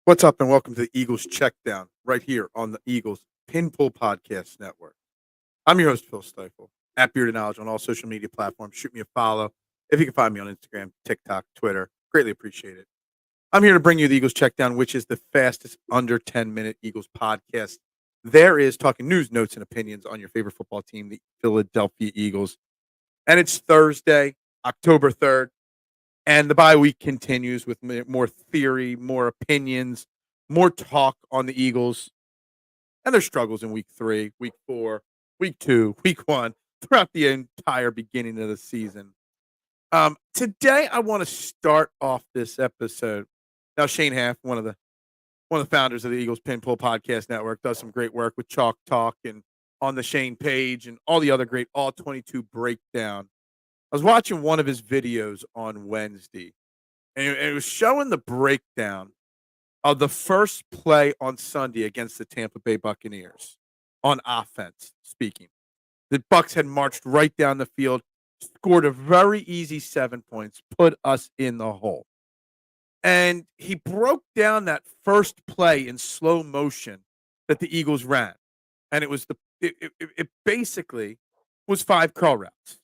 What's up, and welcome to the Eagles Checkdown right here on the Eagles Pinpool Podcast Network. I'm your host, Phil Stifle, at Bearded Knowledge on all social media platforms. Shoot me a follow if you can find me on Instagram, TikTok, Twitter. Greatly appreciate it. I'm here to bring you the Eagles Checkdown, which is the fastest under 10-minute Eagles podcast there is, talking news, notes, and opinions on your favorite football team, the Philadelphia Eagles. And it's Thursday, October 3rd. And the bye week continues with more theory, more opinions, more talk on the Eagles and their struggles in week 3, week 4, week 2, week 1, throughout the entire beginning of the season. Today, I want to start off this episode. Now, Shane Haff, one of the founders of the Eagles Pinpool Podcast Network, does some great work with Chalk Talk and on the Shane page and all the other great All 22 breakdown. I was watching one of his videos on Wednesday, and it was showing the breakdown of the first play on Sunday against the Tampa Bay Buccaneers on offense, speaking. The Bucs had marched right down the field, scored a very easy 7 points, put us in the hole. And he broke down that first play in slow motion that the Eagles ran. And it basically was 5 curl routes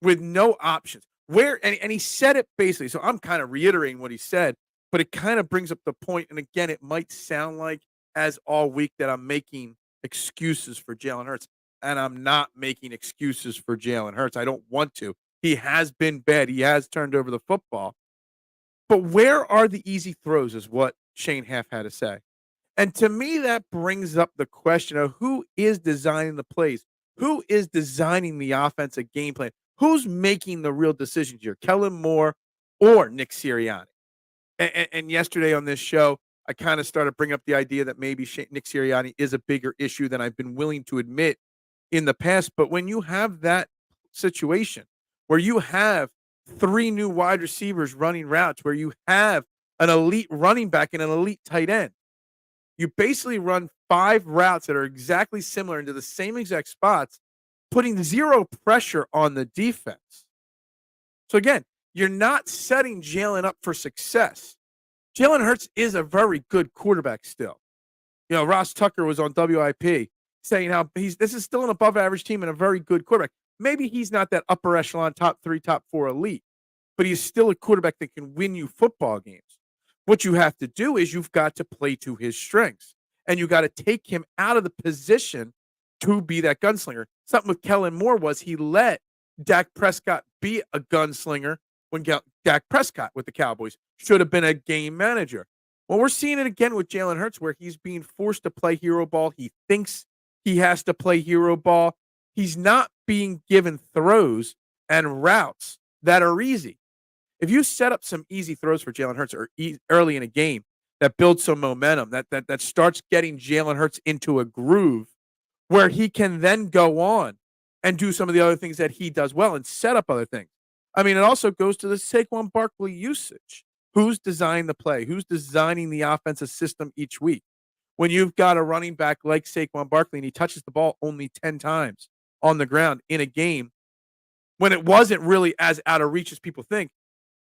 with no options. And he said it basically, so I'm kind of reiterating what he said, but it kind of brings up the point. And again, it might sound like, as all week, that I'm making excuses for Jalen Hurts. And I'm not making excuses for Jalen Hurts. I don't want to. He has been bad. He has turned over the football. But where are the easy throws is what Shane Haff had to say. And to me, that brings up the question of who is designing the plays? Who is designing the offensive game plan? Who's making the real decisions here, Kellen Moore or Nick Sirianni? And yesterday on this show, I kind of started bringing up the idea that maybe Nick Sirianni is a bigger issue than I've been willing to admit in the past. But when you have that situation where you have 3 new wide receivers running routes, where you have an elite running back and an elite tight end, you basically run 5 routes that are exactly similar into the same exact spots, putting 0 pressure on the defense. So again, you're not setting Jalen up for success. Jalen Hurts is a very good quarterback still. You know, Ross Tucker was on WIP saying how this is still an above average team and a very good quarterback. Maybe he's not that upper echelon top 3, top 4 elite, but he's still a quarterback that can win you football games. What you have to do is you've got to play to his strengths, and you got to take him out of the position to be that gunslinger. Something with Kellen Moore was he let Dak Prescott be a gunslinger when Dak Prescott with the Cowboys should have been a game manager. Well, we're seeing it again with Jalen Hurts, where he's being forced to play hero ball. He thinks he has to play hero ball. He's not being given throws and routes that are easy. If you set up some easy throws for Jalen Hurts early in a game that builds some momentum, that starts getting Jalen Hurts into a groove where he can then go on and do some of the other things that he does well and set up other things. I mean, it also goes to the Saquon Barkley usage. Who's designing the play? Who's designing the offensive system each week? When you've got a running back like Saquon Barkley and he touches the ball only 10 times on the ground in a game, when it wasn't really as out of reach as people think,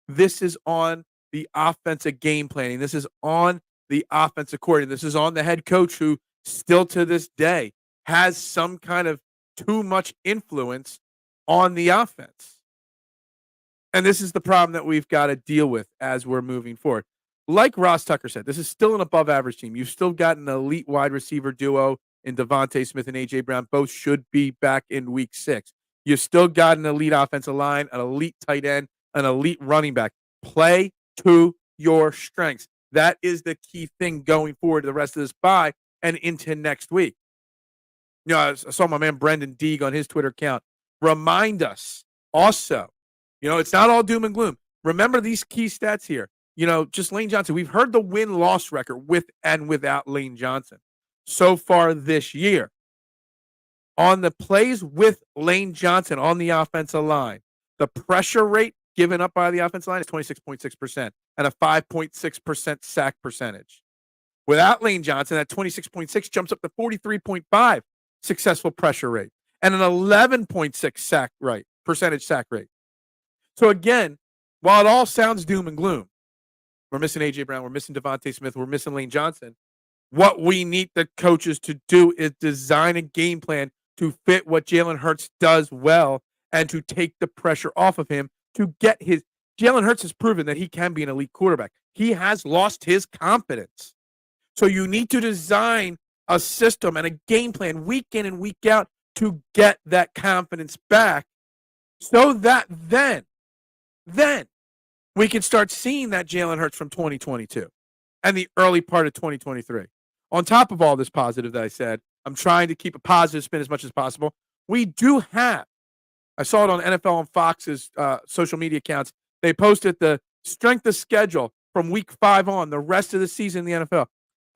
this is on the offensive game planning. This is on the offensive coordinator. This is on the head coach, who still to this day has some kind of too much influence on the offense. And this is the problem that we've got to deal with as we're moving forward. Like Ross Tucker said, this is still an above average team. You've still got an elite wide receiver duo in Devontae Smith and A.J. Brown. Both should be back in week 6. You've still got an elite offensive line, an elite tight end, an elite running back. Play to your strengths. That is the key thing going forward to the rest of this bye and into next week. You know, I saw my man Brendan Deeg on his Twitter account remind us also, you know, it's not all doom and gloom. Remember these key stats here. You know, just Lane Johnson. We've heard the win-loss record with and without Lane Johnson so far this year. On the plays with Lane Johnson on the offensive line, the pressure rate given up by the offensive line is 26.6% and a 5.6% sack percentage. Without Lane Johnson, that 26.6 jumps up to 43.5 successful pressure rate and an 11.6 percentage sack rate. So again, while it all sounds doom and gloom, We're missing A.J. Brown. We're missing Devontae Smith. We're missing Lane Johnson. What we need the coaches to do is design a game plan to fit what Jalen Hurts does well and to take the pressure off of him to get his – Jalen Hurts has proven that he can be an elite quarterback. He has lost his confidence. So you need to design a system and a game plan week in and week out to get that confidence back so that then we can start seeing that Jalen Hurts from 2022 and the early part of 2023. On top of all this positive that I said, I'm trying to keep a positive spin as much as possible. We do have, I saw it on NFL on Fox's social media accounts. They posted the strength of schedule from week 5 on, the rest of the season in the NFL.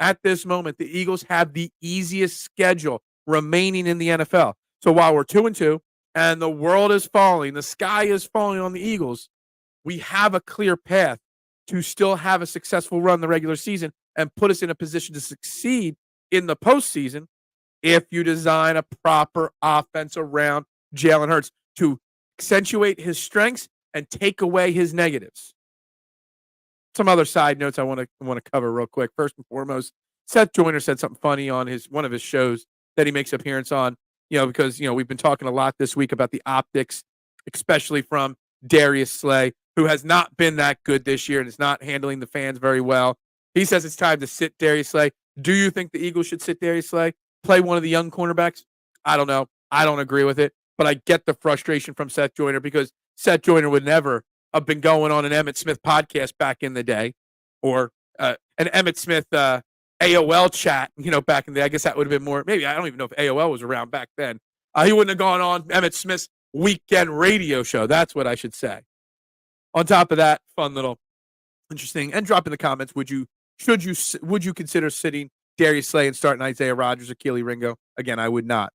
At this moment, the Eagles have the easiest schedule remaining in the NFL. So while we're 2-2 and the world is falling, the sky is falling on the Eagles, we have a clear path to still have a successful run in the regular season and put us in a position to succeed in the postseason if you design a proper offense around Jalen Hurts to accentuate his strengths and take away his negatives. Some other side notes I want to cover real quick. First and foremost, Seth Joyner said something funny on one of his shows that he makes appearance on, because, we've been talking a lot this week about the optics, especially from Darius Slay, who has not been that good this year and is not handling the fans very well. He says it's time to sit Darius Slay. Do you think the Eagles should sit Darius Slay? Play one of the young cornerbacks? I don't know. I don't agree with it, but I get the frustration from Seth Joyner because Seth Joyner would never have been going on an Emmitt Smith podcast back in the day or an Emmitt Smith AOL chat, back in the day. I guess that would have been more, maybe, I don't even know if AOL was around back then. He wouldn't have gone on Emmitt Smith's weekend radio show. That's what I should say. On top of that, fun little interesting, and drop in the comments, would you consider sitting Darius Slay and starting Isaiah Rodgers or Keely Ringo? Again, I would not.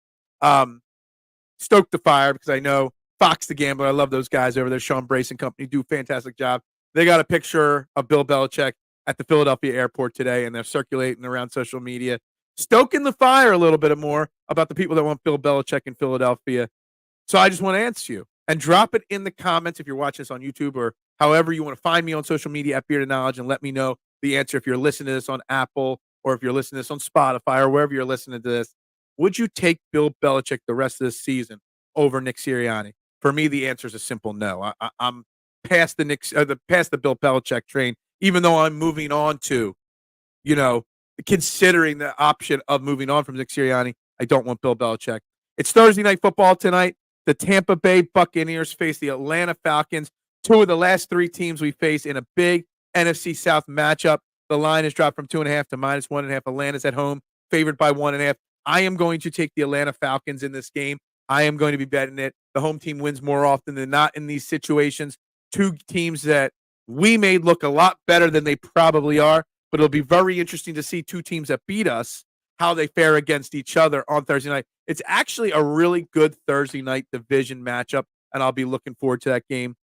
Stoke the fire because I know Fox the Gambler, I love those guys over there, Sean Brace and company, do a fantastic job. They got a picture of Bill Belichick at the Philadelphia airport today, and they're circulating around social media, stoking the fire a little bit more about the people that want Bill Belichick in Philadelphia. So I just want to answer you. And drop it in the comments if you're watching this on YouTube or however you want to find me on social media at Bearded Knowledge, and let me know the answer if you're listening to this on Apple or if you're listening to this on Spotify or wherever you're listening to this. Would you take Bill Belichick the rest of this season over Nick Sirianni? For me, the answer is a simple no. I'm past past the Bill Belichick train, even though I'm moving on to, considering the option of moving on from Nick Sirianni. I don't want Bill Belichick. It's Thursday Night Football tonight. The Tampa Bay Buccaneers face the Atlanta Falcons, 2 of the last 3 teams we face in a big NFC South matchup. The line has dropped from 2.5 to -1.5. Atlanta's at home, favored by 1.5. I am going to take the Atlanta Falcons in this game. I am going to be betting it. The home team wins more often than not in these situations. 2 teams that we may look a lot better than they probably are, but it'll be very interesting to see 2 teams that beat us, how they fare against each other on Thursday night. It's actually a really good Thursday night division matchup, and I'll be looking forward to that game.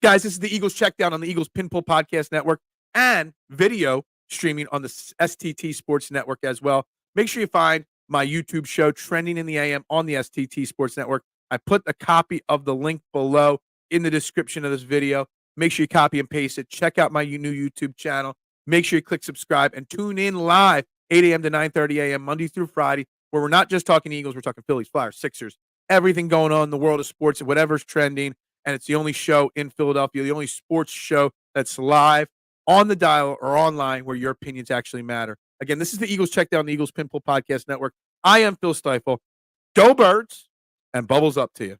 Guys, this is the Eagles Checkdown on the Eagles Pinpool Podcast Network and video streaming on the STT Sports Network as well. Make sure you find my YouTube show, Trending in the AM, on the STT Sports Network. I put a copy of the link below in the description of this video. Make sure you copy and paste it. Check out my new YouTube channel. Make sure you click subscribe and tune in live 8 a.m. to 9:30 a.m. Monday through Friday, where we're not just talking Eagles, we're talking Phillies, Flyers, Sixers, everything going on in the world of sports and whatever's trending. And it's the only show in Philadelphia, the only sports show that's live on the dial or online where your opinions actually matter. Again, this is the Eagles Checkdown, the Eagles Pinpool Podcast Network. I am Phil Stiefel. Go Birds, and bubbles up to you.